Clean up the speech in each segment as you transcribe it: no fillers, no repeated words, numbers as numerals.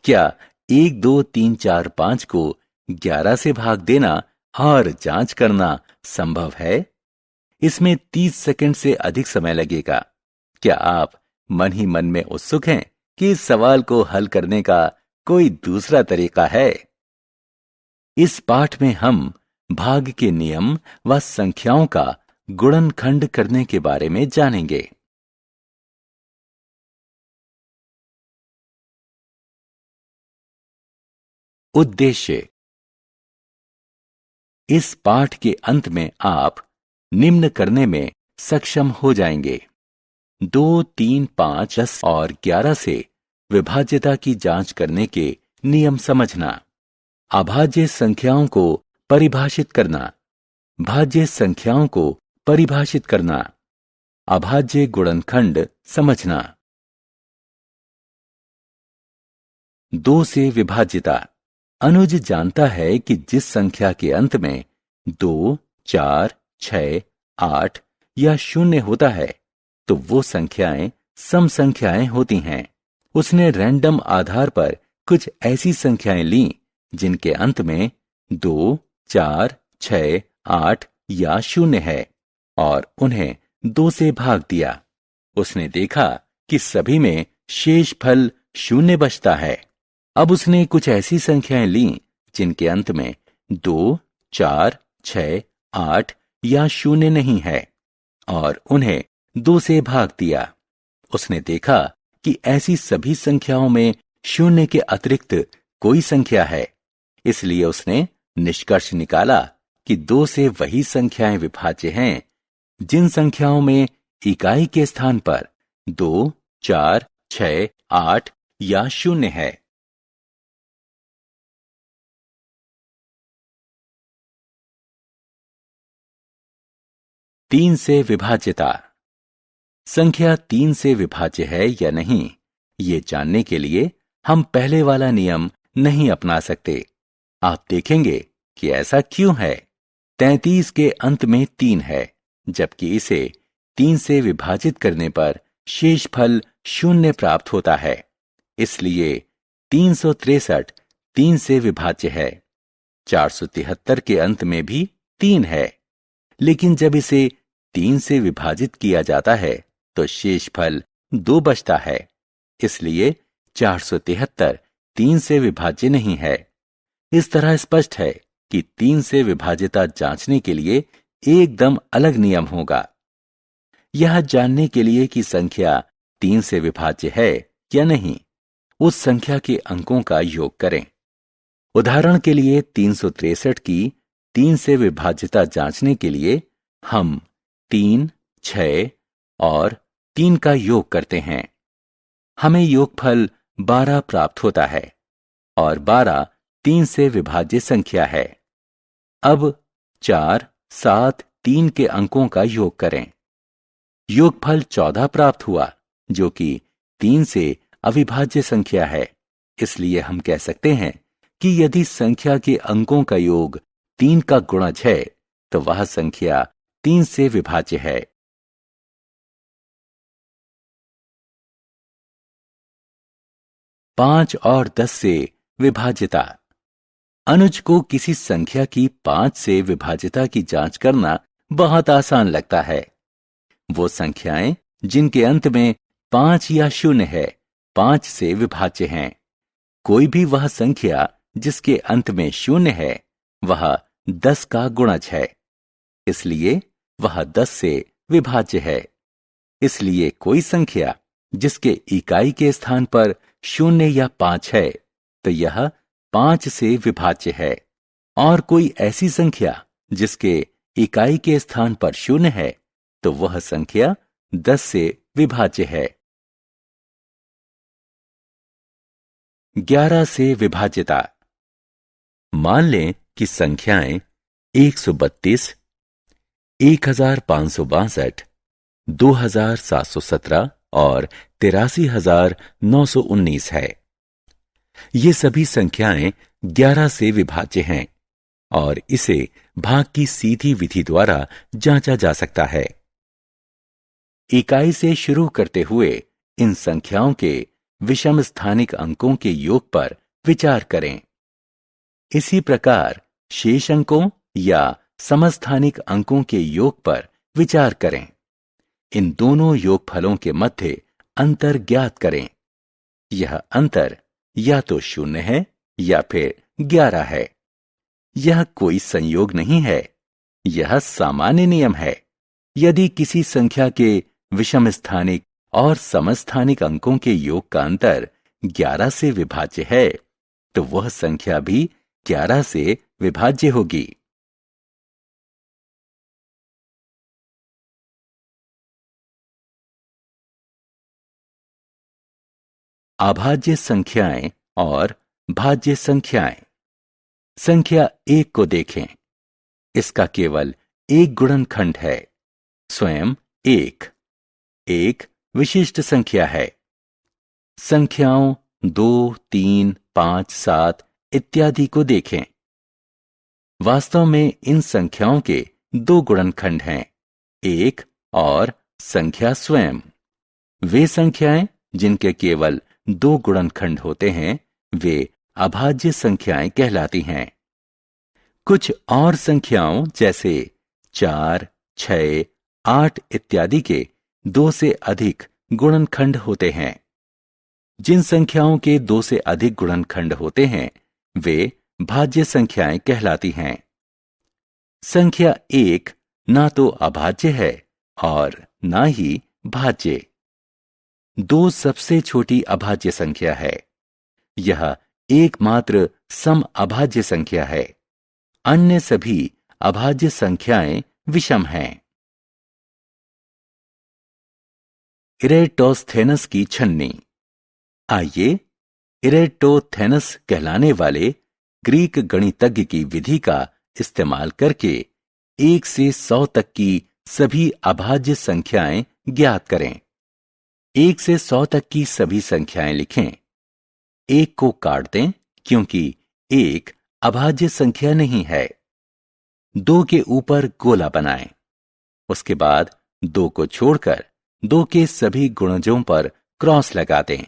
क्या 1 2 3 4 5 को 11 से भाग देना और जांच करना संभव है? इसमें 30 सेकंड से अधिक समय लगेगा। क्या आप मन ही मन में उत्सुक हैं कि इस सवाल को हल करने का कोई दूसरा तरीका है? इस पाठ में हम भाग के नियम व संख्याओं का गुणनखंड करने के बारे में जानेंगे। उद्देश्य। इस पाठ के अंत में आप निम्न करने में सक्षम हो जाएंगे। 2, 3, 5, 10 और 11 से विभाज्यता की जांच करने के नियम समझना, अभाज्य संख्याओं को परिभाषित करना, भाज्य संख्याओं को परिभाषित करना, अभाज्य गुणनखंड समझना। 2 से विभाज्यता। अनुज जानता है कि जिस संख्या के अंत में 2, 4, 6, 8 या 0 होता है तो वो संख्याएं सम संख्याएं होती हैं। उसने रैंडम आधार पर कुछ ऐसी संख्याएं लीं जिनके अंत में 2, 4, 6, 8 या 0 है और उन्हें 2 से भाग दिया। उसने देखा कि सभी में शेषफल 0 बचता है। अब उसने कुछ ऐसी संख्याएं लीं जिनके अंत में 2, 4, 6, 8 या 0 नहीं है और उन्हें 2 से भाग दिया। उसने देखा कि ऐसी सभी संख्याओं में 0 के अतिरिक्त कोई संख्या है। इसलिए उसने निष्कर्ष निकाला कि 2 से वही संख्याएं विभाज्य हैं जिन संख्याओं में इकाई के स्थान पर 2, 4, 6, 8 या 0 है। तीन से विभाज्यता। संख्या 3 से विभाज्य है या नहीं, ये जानने के लिए हम पहले वाला नियम नहीं अपना सकते। आप देखेंगे कि ऐसा क्यों है। 33 के अंत में 3 है, जबकि इसे 3 से विभाजित करने पर शेषफल 0 प्राप्त होता है। इसलिए 363 3 से विभाज्य है। 473 के अंत में भी 3 है, लेकिन जब इसे 3 से विभाजित किया जाता है तो शेषफल 2 बचता है। इसलिए 473 3 से विभाज्य नहीं है। इस तरह स्पष्ट है कि 3 से विभाज्यता जांचने के लिए एकदम अलग नियम होगा। यह जानने के लिए कि संख्या 3 से विभाज्य है या नहीं, उस संख्या के अंकों का योग करें। उदाहरण के लिए 363 की 3 से विभाज्यता जांचने के लिए हम 3, 6 और 3 का योग करते हैं। हमें योगफल 12 प्राप्त होता है और 12 3 से विभाज्य संख्या है। अब 4, 7, 3 के अंकों का योग करें। योगफल 14 प्राप्त हुआ, जो कि 3 से अविभाज्य संख्या है। इसलिए हम कह सकते हैं कि यदि संख्या के अंकों का योग 3 का गुणज है तो वह संख्या 3 से विभाज्य है। पांच और 10 से विभाज्यता। अनुज को किसी संख्या की 5 से विभाज्यता की जांच करना बहुत आसान लगता है। वो संख्याएं जिनके अंत में 5 या 0 है 5 से विभाज्य हैं। कोई भी वह संख्या जिसके अंत में 0 है वह 10 का गुणज है, इसलिए वह 10 से विभाज्य है। इसलिए कोई संख्या जिसके इकाई के स्थान पर 0 या 5 है तो यह 5 से विभाज्य है, और कोई ऐसी संख्या जिसके इकाई के स्थान पर 0 है तो वह संख्या 10 से विभाज्य है। 11 से विभाज्यता। मान लें कि संख्याएं 132, 1562, 2717 और 83919 है। ये सभी संख्याएं 11 से विभाज्य हैं और इसे भाग की सीधी विधि द्वारा जांचा जा सकता है। इकाई से शुरू करते हुए इन संख्याओं के विषम स्थानिक अंकों के योग पर विचार करें। इसी प्रकार शेष अंकों या समस्थानिक अंकों के योग पर विचार करें। इन दोनों योगफलों के मध्य अंतर ज्ञात करें। यह अंतर या तो 0 है या फिर 11 है। यह कोई संयोग नहीं है, यह सामान्य नियम है। यदि किसी संख्या के विषम स्थानिक और समस्थानिक अंकों के योग का अंतर 11 से विभाज्य है, तो वह संख्या भी 11 से विभाज्य होगी। अभाज्य संख्याएं और भाज्य संख्याएं। संख्या 1 को देखें। इसका केवल एक गुणनखंड है, स्वयं 1। एक विशिष्ट संख्या है। संख्याओं 2, 3, 5, 7 इत्यादि को देखें। वास्तव में इन संख्याओं के 2 गुणनखंड हैं, 1 और संख्या स्वयं। वे संख्याएं जिनके केवल 2 गुणनखंड होते हैं, वे अभाज्य संख्याएं कहलाती हैं। कुछ और संख्याओं जैसे 4, 6, 8 इत्यादि के 2 से अधिक गुणनखंड होते हैं। जिन संख्याओं के 2 से अधिक गुणनखंड होते हैं, वे भाज्य संख्याएं कहलाती हैं। संख्या 1 ना तो अभाज्य है और ना ही भाज्य। 2 सबसे छोटी अभाज्य संख्या है। यह एकमात्र सम अभाज्य संख्या है। अन्य सभी अभाज्य संख्याएं विषम हैं। इरेटोस्थेनस की छन्नी। आइए इरेटोस्थेनस कहलाने वाले ग्रीक गणितज्ञ की विधि का इस्तेमाल करके 1 से 100 तक की सभी अभाज्य संख्याएं ज्ञात करें। 1 से 100 तक की सभी संख्याएं लिखें। 1 को काट दें क्योंकि 1 अभाज्य संख्या नहीं है। 2 के ऊपर गोला बनाएं। उसके बाद 2 को छोड़कर 2 के सभी गुणजों पर क्रॉस लगा दें।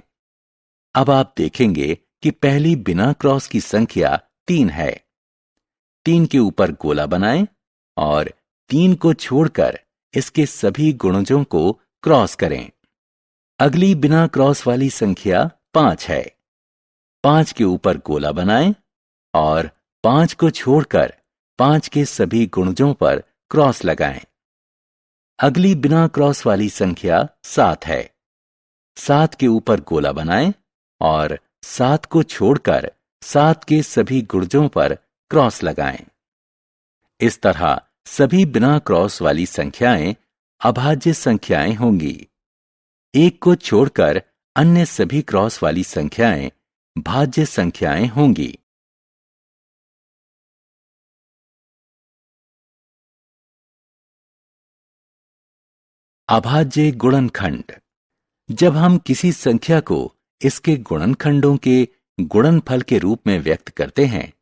अब आप देखेंगे कि पहली बिना क्रॉस की संख्या 3 है। 3 के ऊपर गोला बनाएं और 3 को छोड़कर इसके सभी गुणजों को क्रॉस करें। अगली बिना क्रॉस वाली संख्या 5 है। 5 के ऊपर गोला बनाएं और 5 को छोड़कर 5 के सभी गुणजों पर क्रॉस लगाएं। अगली बिना क्रॉस वाली संख्या 7 है। 7 के ऊपर गोला बनाएं और 7 को छोड़कर 7 के सभी गुणजों पर क्रॉस लगाएं। इस तरह सभी बिना क्रॉस वाली संख्याएं अभाज्य संख्याएं होंगी। 1 को छोड़कर अन्य सभी क्रॉस वाली संख्याएं भाज्य संख्याएं होंगी। अभाज्य गुणनखंड। जब हम किसी संख्या को इसके गुणनखंडों के गुणनफल के रूप में व्यक्त करते हैं,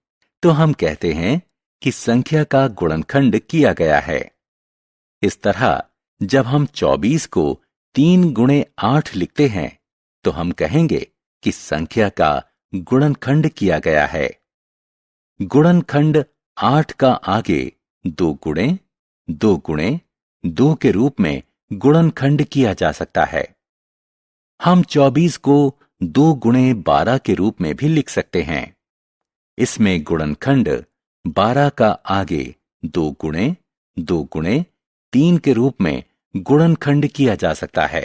तो हम कहते हैं कि संख्या का गुणनखंड किया गया है। इस तरह जब हम 24 को 3 गुणे 8 लिखते हैं, तो हम कहेंगे कि संख्या का गुणनखंड किया गया है। गुणनखंड 8 का आगे 2 गुणे 2 गुणे 2 के रूप में गुणनखंड किया जा सकता है। हम 24 को 2 गुणे 12 के रूप में भी लिख सकते हैं। इसमें गुणनखंड 12 का आगे 2 गुणे 2 गुणे 3 के रूप में गुणनखंड किया जा सकता है।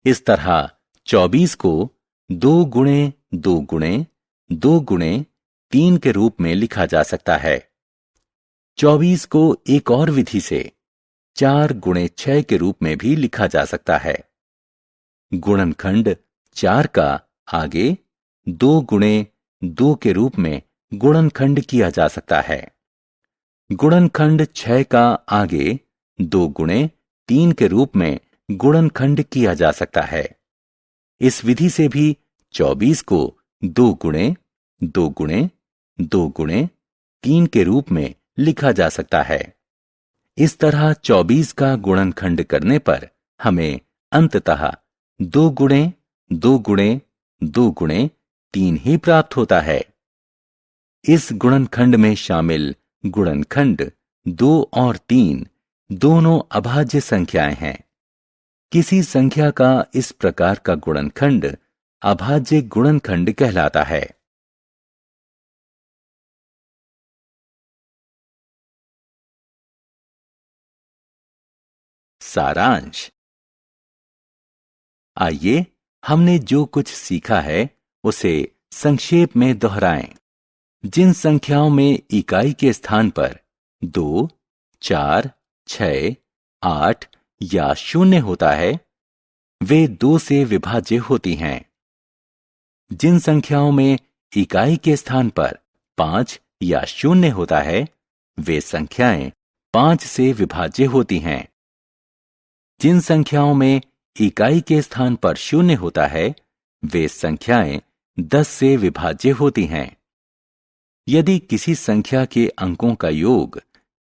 इस तरह 24 को 2 गुणे 2 गुणे 2 गुणे 3 के रूप में लिखा जा सकता है। 24 को एक और विधि से 4 गुणे 6 के रूप में भी लिखा जा सकता है। गुणनखंड 4 का आगे 2 गुणे 2 के रूप में गुणनखंड किया जा सकता है। गुणनखंड 6 का आगे 2 गुणे 3 के रूप में गुणनखंड किया जा सकता है। इस विधि से भी 24 को 2 गुणे 2 गुणे 2 गुणे 3 के रूप में लिखा जा सकता है। इस तरह 24 का गुणनखंड करने पर हमें अंततः 2 गुणे 2 गुणे 2 गुणे 3 ही प्राप्त होता है। इस गुणनखंड में शामिल गुणनखंड 2 और 3 दोनों अभाज्य संख्याएं हैं। किसी संख्या का इस प्रकार का गुणनखंड अभाज्य गुणनखंड कहलाता है। सारांश। आइए हमने जो कुछ सीखा है उसे संक्षेप में दोहराएं। जिन संख्याओं में इकाई के स्थान पर 2, 4, 6, 8 या 0 होता है वे 2 से विभाज्य होती हैं। जिन संख्याओं में इकाई के स्थान पर 5 या 0 होता है वे संख्याएं 5 से विभाज्य होती हैं। जिन संख्याओं में इकाई के स्थान पर 0 होता है वे संख्याएं 10 से विभाज्य होती हैं। यदि किसी संख्या के अंकों का योग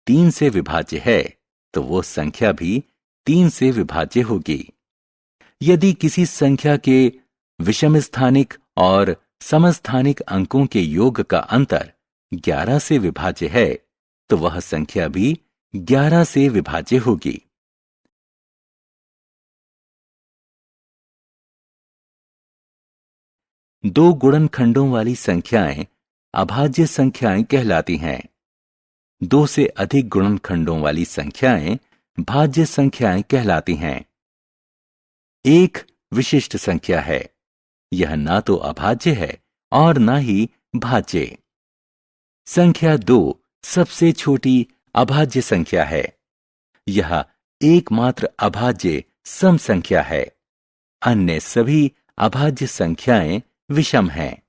3 से विभाज्य है तो वो संख्या भी 3 से विभाज्य होगी। यदि किसी संख्या के विषम स्थानिक और समस्थानिक अंकों के योग का अंतर 11 से विभाज्य है तो वह संख्या भी 11 से विभाज्य होगी। दो गुणनखंडों वाली संख्याएं अभाज्य संख्याएं कहलाती हैं। 2 से अधिक गुणनखंडों वाली संख्याएं भाज्य संख्याएं कहलाती हैं। एक विशिष्ट संख्या है। यह ना तो अभाज्य है और ना ही भाज्य। संख्या 2 सबसे छोटी अभाज्य संख्या है। यह एकमात्र अभाज्य सम संख्या है। अन्य सभी अभाज्य संख्याएं विषम हैं।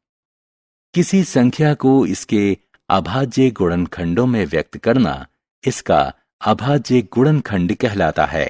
किसी संख्या को इसके अभाज्य गुणनखंडों में व्यक्त करना इसका अभाज्य गुणनखंड कहलाता है।